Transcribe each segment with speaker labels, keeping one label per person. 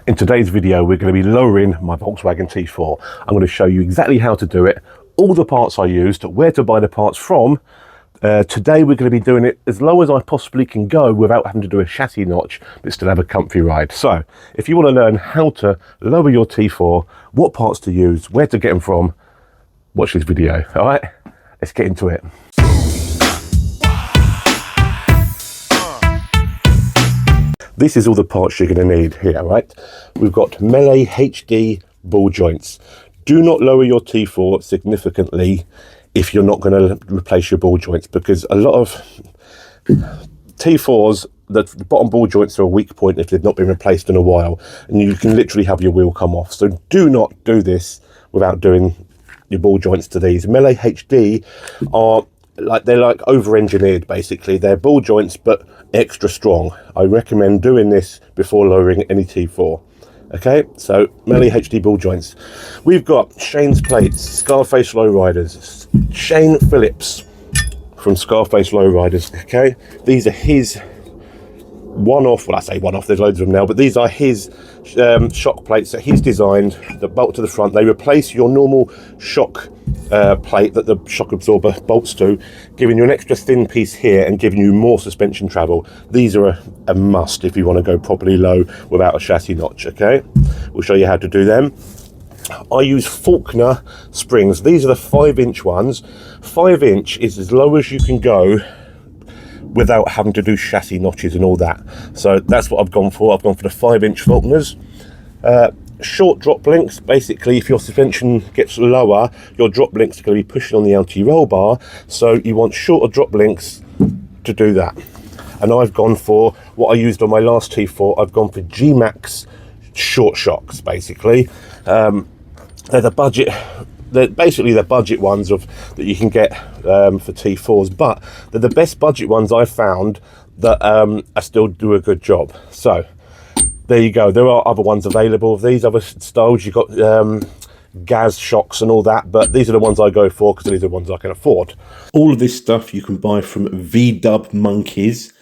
Speaker 1: In today's video, we're going to be lowering my Volkswagen T4. I'm going to show you exactly how to do it, all the parts I used, where to buy the parts from. Today we're going to be doing it as low as I possibly can go without having to do a chassis notch, but still have a comfy ride. So if you want to learn how to lower your T4, what parts to use, where to get them from, watch this video. All right, let's get into it. This is all the parts you're going to need here, right? We've got melee HD ball joints. Do not lower your T4 significantly if you're not going to replace your ball joints, because a lot of T4s, the bottom ball joints are a weak point if they've not been replaced in a while, and you can literally have your wheel come off. So do not do this without doing your ball joints to these. Melee HD are they're like over-engineered basically. They're ball joints but extra strong. I recommend doing this before lowering any T4. Okay, so melee HD ball joints. We've got Shane's plates, Scarface Low Riders, Shane Phillips from Scarface Low Riders. Okay, these are his one-off, well I say one-off, there's loads of them now, but these are his shock plates that he's designed that bolt to the front. They replace your normal shock plate that the shock absorber bolts to, giving you an extra thin piece here and giving you more suspension travel. These are a must if you want to go properly low without a chassis notch. Okay, we'll show you how to do them. I use Faulkner springs. These are the 5-inch ones. 5-inch is as low as you can go without having to do chassis notches and all that. So that's what I've gone for. I've gone for the 5-inch Faulkners. Short drop links. Basically, if your suspension gets lower, your drop links are going to be pushing on the anti-roll bar, so you want shorter drop links to do that. And I've gone for what I used on my last T4. I've gone for G-Max short shocks. Basically, they're the budget. They're basically the budget ones that you can get for T4s, but they're the best budget ones I've found that I still do a good job. So there you go. There are other ones available of these other styles. You've got gas shocks and all that, but these are the ones I go for because these are the ones I can afford. All of this stuff you can buy from V-Dub Monkeys.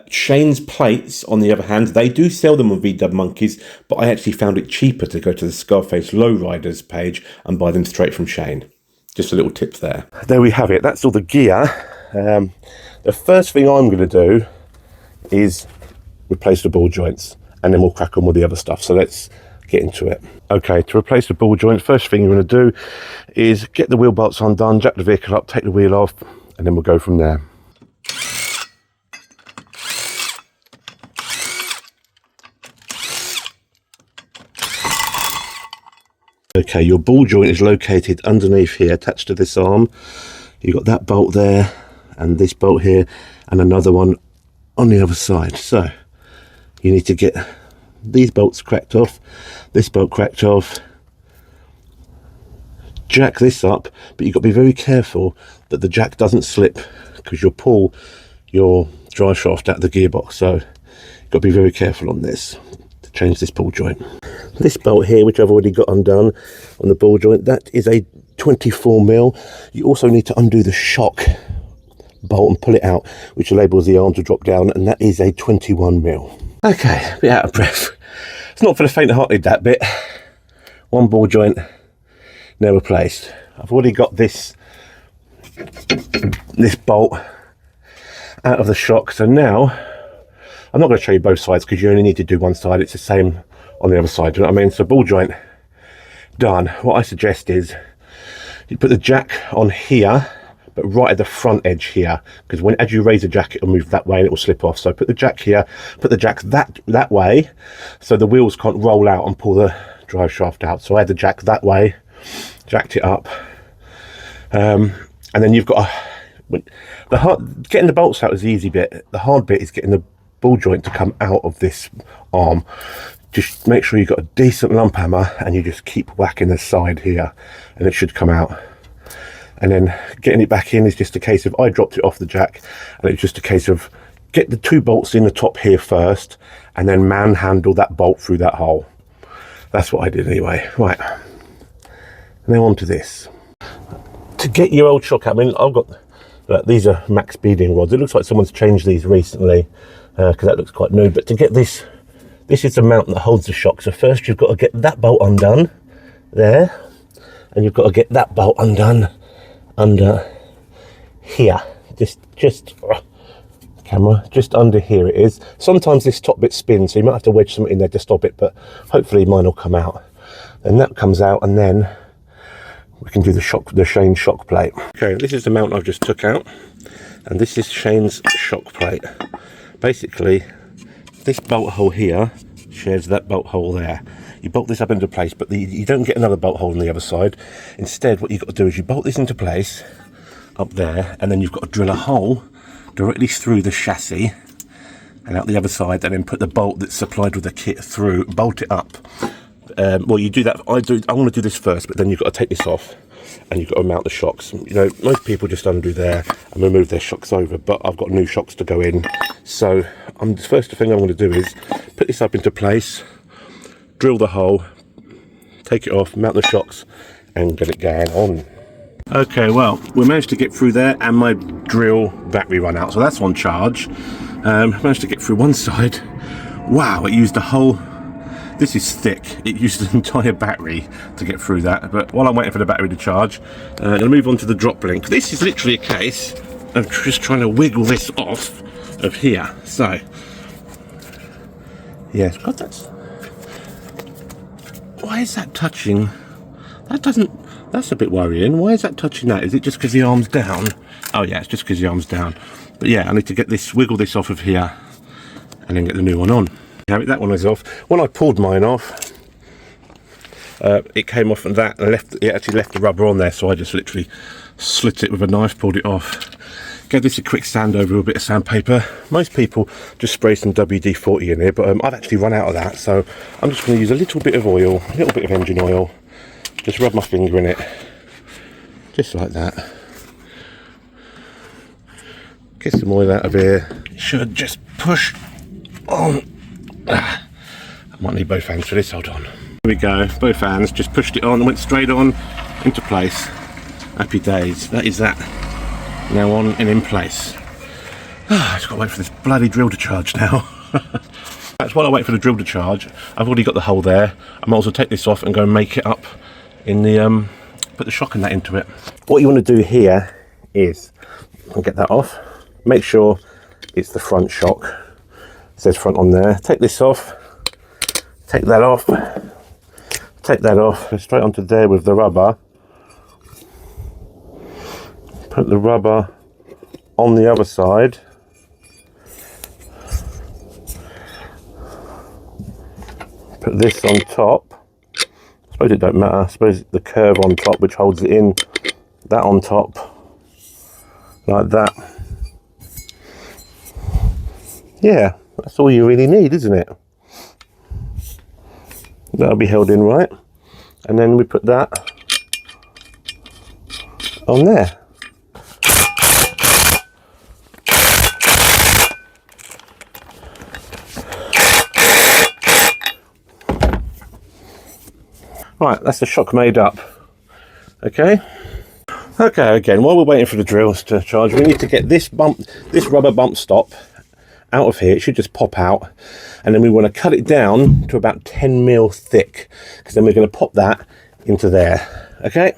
Speaker 1: Shane's plates, on the other hand, they do sell them on V-Dub Monkeys, but I actually found it cheaper to go to the Scarface Low Riders page and buy them straight from Shane. Just a little tip there. There we have it. That's all the gear. The first thing I'm going to do is replace the ball joints, and then we'll crack on with the other stuff. So let's get into it. Okay, to replace the ball joints, first thing you're going to do is get the wheel bolts undone, jack the vehicle up, take the wheel off, and then we'll go from there. Okay, your ball joint is located underneath here, attached to this arm. You've got that bolt there, and this bolt here, and another one on the other side. So you need to get these bolts cracked off, this bolt cracked off, jack this up, but you've got to be very careful that the jack doesn't slip, because you'll pull your drive shaft out of the gearbox. So you've got to be very careful on this to change this ball joint. This bolt here, which I've already got undone on the ball joint, that is a 24mm. You also need to undo the shock bolt and pull it out, which enables the arm to drop down, and that is a 21mm. Okay, a bit out of breath. It's not for the faint-hearted, that bit. One ball joint now replaced. I've already got this bolt out of the shock, so now I'm not going to show you both sides because you only need to do one side. It's the same on the other side, do you know what I mean? So ball joint done. What I suggest is you put the jack on here, but right at the front edge here, because as you raise the jack, it'll move that way and it will slip off. So put the jack here, put the jack that way, so the wheels can't roll out and pull the drive shaft out. So I had the jack that way, jacked it up, and then you've got getting the bolts out is the easy bit. The hard bit is getting the ball joint to come out of this arm. Just make sure you've got a decent lump hammer and you just keep whacking the side here and it should come out. And then getting it back in is just a case of, I dropped it off the jack, and it's just a case of get the 2 bolts in the top here first and then manhandle that bolt through that hole. That's what I did anyway. Right, now on to this. To get your old shock out, I mean, I've got, look, these are max beading rods. It looks like someone's changed these recently because that looks quite new, but to get this this is the mount that holds the shock. So first you've got to get that bolt undone there, and you've got to get that bolt undone under here. Just camera, just under here it is. Sometimes this top bit spins, so you might have to wedge something in there to stop it, but hopefully mine will come out. And that comes out, and then we can do the Shane's shock plate. Okay, this is the mount I've just took out, and this is Shane's shock plate. Basically, this bolt hole here shares that bolt hole there. You bolt this up into place, but you don't get another bolt hole on the other side. Instead, what you've got to do is you bolt this into place up there, and then you've got to drill a hole directly through the chassis and out the other side, and then put the bolt that's supplied with the kit through, bolt it up. Well, you do that. I want to do this first, but then you've got to take this off and you've got to mount the shocks. You know, most people just undo there and remove their shocks over, but I've got new shocks to go in. So the first thing I'm going to do is put this up into place, drill the hole, take it off, mount the shocks, and get it going on. Okay, well, we managed to get through there, and my drill battery ran out, so that's on charge. Managed to get through one side. Wow, it used the whole... This is thick. It used the entire battery to get through that. But while I'm waiting for the battery to charge, I'm going to move on to the drop link. This is literally a case of just trying to wiggle this off of here. So, yes, God, that's... Why is that touching? That doesn't... That's a bit worrying. Why is that touching that? Is it just because the arm's down? Oh yeah, it's just because the arm's down. But yeah, I need to get this, wiggle this off of here, and then get the new one on. That one is off. When I pulled mine off, it came off and that, and it actually left the rubber on there, so I just literally slit it with a knife, pulled it off. Gave this a quick sand over with a bit of sandpaper. Most people just spray some WD-40 in here, but I've actually run out of that, so I'm just going to use a little bit of oil, a little bit of engine oil, just rub my finger in it, just like that. Get some oil out of here. Should just push on. I might need both hands for this, hold on. Here we go, both hands, just pushed it on, went straight on into place. Happy days, that is that. Now on and in place. I just got to wait for this bloody drill to charge now. That's while I wait for the drill to charge, I've already got the hole there. I might as well take this off and go and make it up in the, put the shock and that into it. What you want to do here is, I'll get that off, make sure it's the front shock. It says front on there. Take this off, take that off, take that off, go straight onto there with the rubber. Put the rubber on the other side. Put this on top. I suppose it don't matter. I suppose the curve on top which holds it in. That on top. Like that. Yeah, that's all you really need, isn't it? That'll be held in right. And then we put that on there. Right, that's the shock made up. Okay. Okay, again, while we're waiting for the drills to charge, we need to get this rubber bump stop out of here. It should just pop out, and then we want to cut it down to about 10 mil thick, because then we're going to pop that into there. Okay,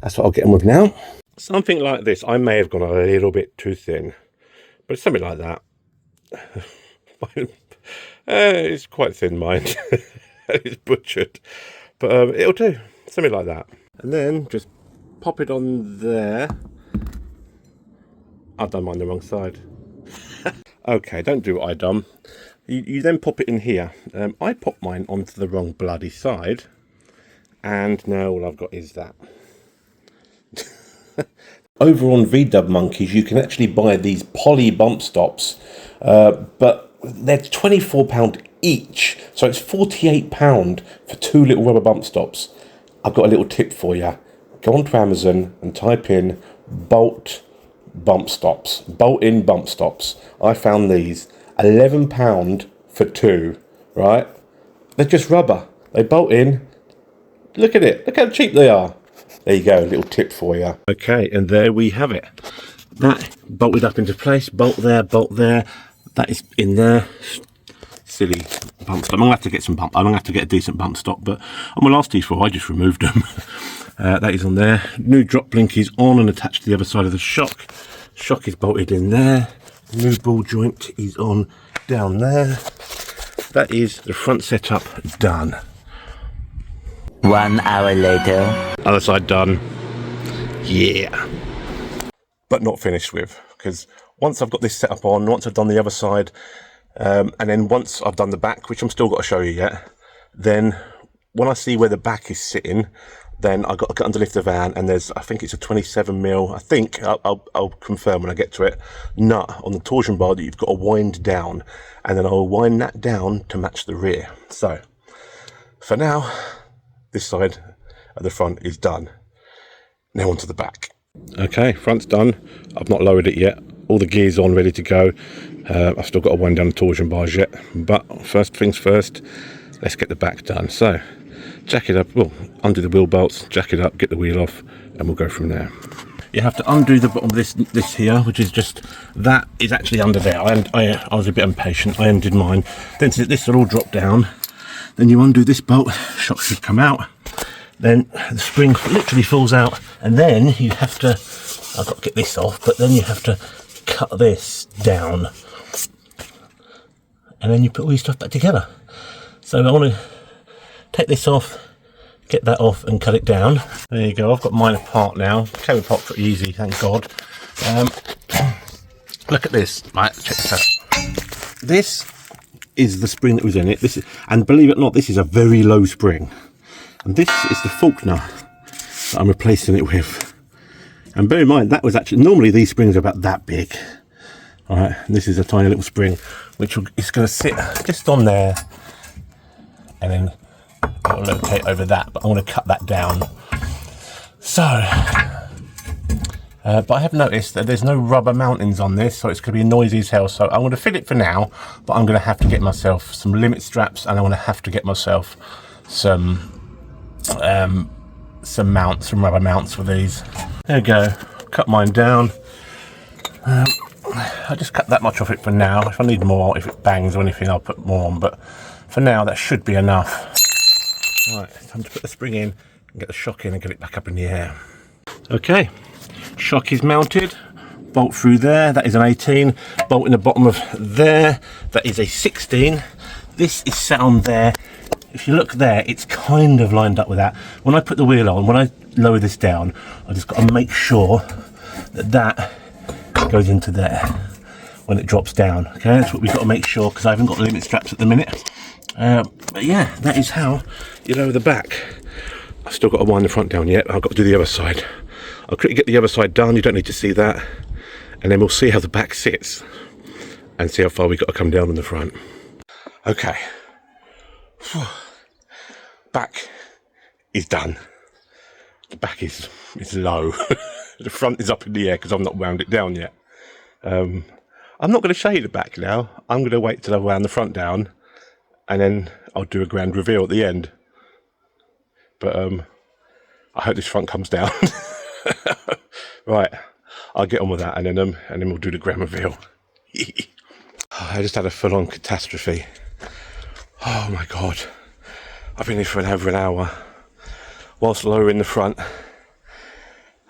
Speaker 1: that's what I'll get on with now. Something like this. I may have gone a little bit too thin, but something like that. It's quite thin, mind. It's butchered, but it'll do. Something like that. And then just pop it on there. I've done mine the wrong side. Okay, don't do what I done. You then pop it in here. I popped mine onto the wrong bloody side, and now all I've got is that. Over on VW Monkeys, you can actually buy these poly bump stops, but they're £24 each, so it's £48 for 2 little rubber bump stops. I've got a little tip for you. Go onto Amazon and type in bolt bump stops, bolt-in bump stops. I found these, £11 for 2, right? They're just rubber. They bolt in. Look at it. Look how cheap they are. There you go, a little tip for you. Okay, and there we have it. That bolted up into place. Bolt there, bolt there. That is in there. silly bump stop. I'm gonna have to get some bump. I'm gonna have to get a decent bump stop. But on my last T4, I just removed them. That is on there. New drop blink is on and attached to the other side of the shock. Shock is bolted in there. New ball joint is on down there. That is the front setup done.
Speaker 2: 1 hour later.
Speaker 1: Other side done. Yeah. But not finished with, because once I've got this set up on, once I've done the other side, and then once I've done the back, which I'm still got to show you yet, then when I see where the back is sitting, then I've got to get underneath the van, and there's, I think it's a 27mm, I think, I'll confirm when I get to it, nut on the torsion bar that you've got to wind down, and then I'll wind that down to match the rear. So, for now, this side of the front is done. Now onto the back. Okay, front's done. I've not lowered it yet. All the gears on, ready to go. I've still got to wind down the torsion bars yet. But first things first, let's get the back done. So, jack it up, well, undo the wheel bolts, jack it up, get the wheel off, and we'll go from there. You have to undo the bottom of this here, which is just, that is actually under there. I was a bit impatient, I undid mine. Then this will all drop down. Then you undo this bolt, shock should come out. Then the spring literally falls out, and then you have to, I've got to get this off, but then you have to cut this down. And then you put all your stuff back together. So I want to take this off, get that off and cut it down. There you go, I've got mine apart now. Came apart pretty easy, thank God. Look at this, right, check this out. This is the spring that was in it. This is, and believe it or not, this is a very low spring. And this is the Faulkner that I'm replacing it with. And bear in mind, that was actually, normally these springs are about that big. All right, and this is a tiny little spring, which is going to sit just on there. And then it'll locate over that, but I'm going to cut that down. So, but I have noticed that there's no rubber mountings on this, so it's going to be noisy as hell. So I'm going to fit it for now, but I'm going to have to get myself some limit straps, and I'm going to have to get myself some mounts, some rubber mounts for these. There we go, cut mine down. I just cut that much off it for now. If I need more, if it bangs or anything, I'll put more on, but for now that should be enough. Right, time to put the spring in and get the shock in and get it back up in the air. Okay, shock is mounted, bolt through there, that is an 18, bolt in the bottom of there, that is a 16. This is sat on there. If you look there, it's kind of lined up with that. When I put the wheel on, when I lower this down, I just got to make sure that that goes into there when it drops down. Okay, that's what we've got to make sure, because I haven't got limit straps at the minute. But yeah, that is how you lower the back. I've still got to wind the front down yet. I've got to do the other side. I'll quickly get the other side done. You don't need to see that. And then we'll see how the back sits and see how far we've got to come down in the front. Okay. Back is done. The back is low. The front is up in the air because I've not wound it down yet. I'm not going to show you the back now. I'm going to wait till I've wound the front down, and then I'll do a grand reveal at the end. But I hope this front comes down. Right, I'll get on with that, and then we'll do the grand reveal. I just had a full-on catastrophe. Oh my God, I've been here for over an hour whilst lowering the front.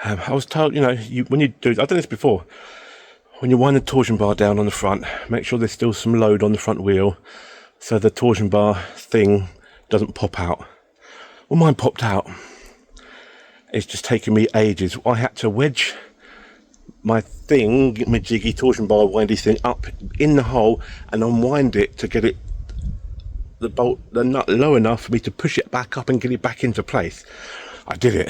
Speaker 1: I was told, you know, when you do, I've done this before, when you wind the torsion bar down on the front, make sure there's still some load on the front wheel so the torsion bar thing doesn't pop out. Well, mine popped out. It's just taken me ages. I had to wedge my thing, get my jiggy torsion bar windy thing up in the hole and unwind it to get it, the nut low enough for me to push it back up and get it back into place. I did it.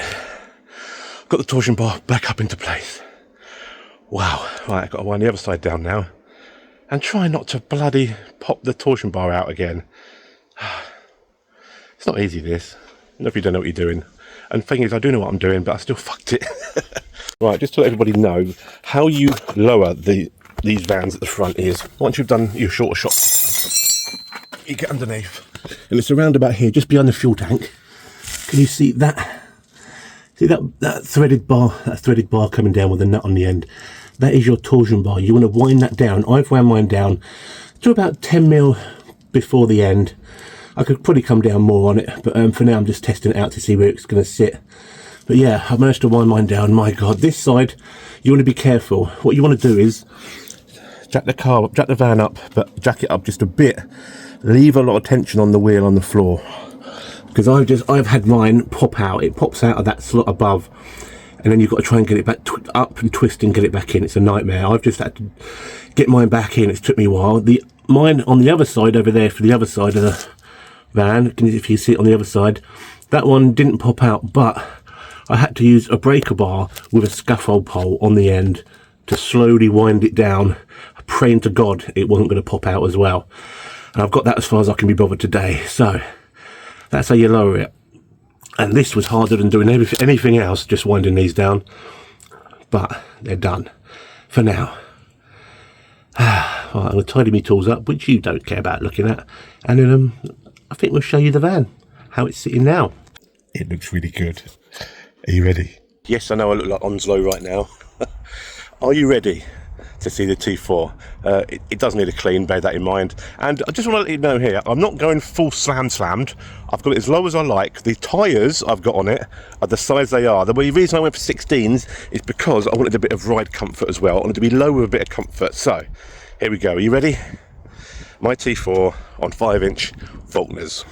Speaker 1: Got the torsion bar back up into place. Wow. Right, I've got to wind the other side down now and try not to bloody pop the torsion bar out again. It's not easy, this. Not if you don't know what you're doing. And the thing is, I do know what I'm doing, but I still fucked it. Right, just to let everybody know, how you lower these vans at the front is, once you've done your shorter shots, you get underneath, and it's around about here, just behind the fuel tank. Can you see that? See that threaded bar coming down with a nut on the end? That is your torsion bar. You want to wind that down. I've wound mine down to about 10mm before the end. I could probably come down more on it, but for now I'm just testing it out to see where it's going to sit. But yeah, I managed to wind mine down. My God, this side, you want to be careful. What you want to do is jack the van up, but jack it up just a bit. Leave a lot of tension on the wheel on the floor, because I've had mine pop out. It pops out of that slot above, and then you've got to try and get it back up and twist and get it back in. It's a nightmare. I've just had to get mine back in. It's took me a while. Mine on the other side over there, for the other side of the van, if you see it on the other side, that one didn't pop out, but I had to use a breaker bar with a scaffold pole on the end to slowly wind it down, praying to God it wasn't going to pop out as well. And I've got that as far as I can be bothered today. So that's how you lower it. And this was harder than doing anything else, just winding these down. But they're done for now. Right, I'm going to tidy my tools up, which you don't care about looking at. And then I think we'll show you the van, how it's sitting now. It looks really good. Are you ready? Yes, I know I look like Onslow right now. Are you ready to see the T4? It does need a clean, bear that in mind. And I just want to let you know here, I'm not going full slammed. I've got it as low as I like. The tyres I've got on it are the size they are. The reason I went for 16s is because I wanted a bit of ride comfort as well. I wanted to be low with a bit of comfort. So, here we go. Are you ready? My T4 on 5-inch Faulkners.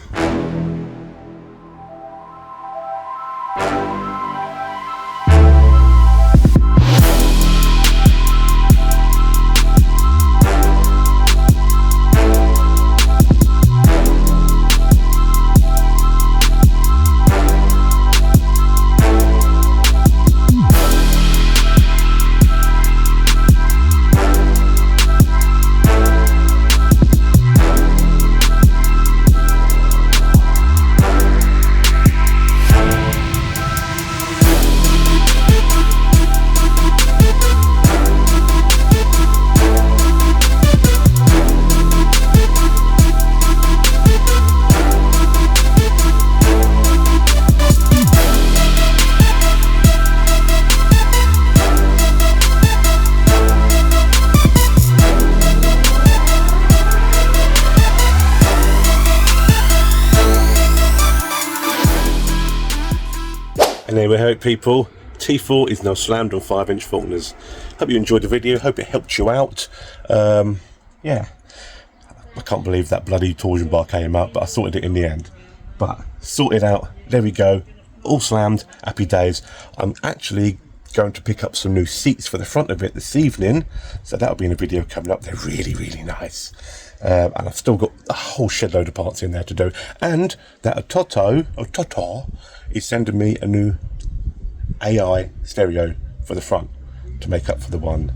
Speaker 1: And there we have it, people. T4 is now slammed on 5-inch Faulkners. Hope you enjoyed the video. Hope it helped you out. Yeah, I can't believe that bloody torsion bar came out, but I sorted it in the end. But sorted out. There we go. All slammed. Happy days. I'm actually going to pick up some new seats for the front of it this evening, so that'll be in a video coming up. They're really, really nice. And I've still got a whole shed load of parts in there to do. And that Toto is sending me a new AI stereo for the front to make up for the one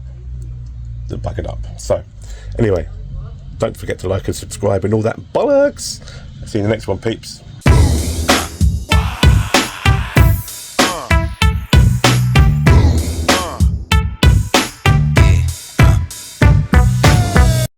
Speaker 1: that buggered up. So anyway, don't forget to like and subscribe and all that bollocks. See you in the next one, peeps.